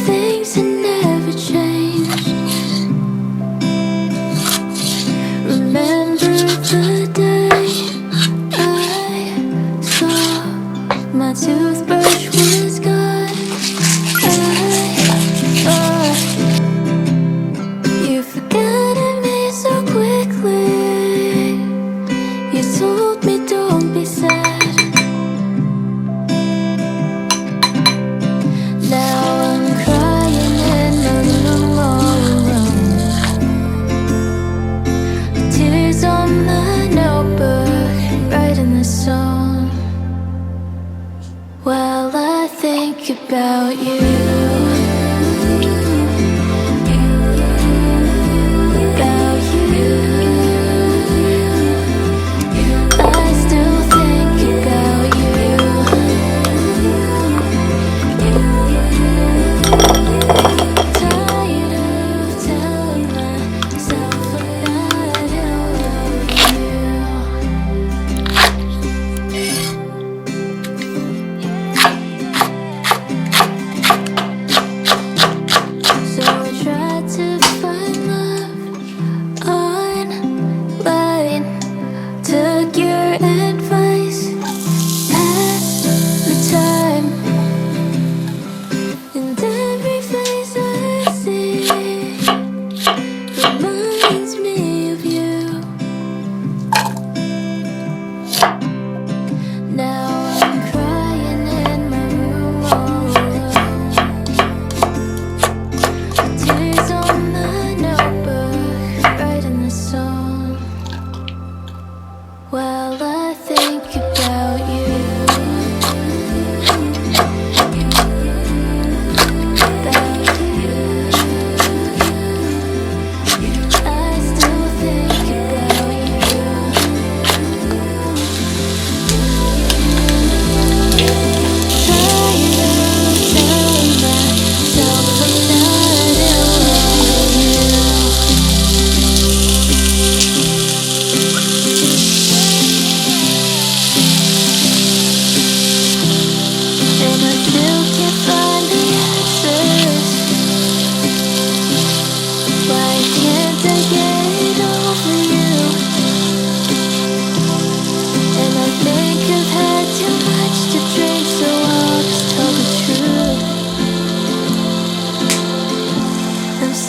things had never changed. Remember the day I saw my toothbrush was gone. I thought you forgot me so quickly. You told me don't be sad. While I think about you, about you, I still think about you. Tired of telling myself about you.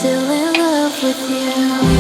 Still in love with you.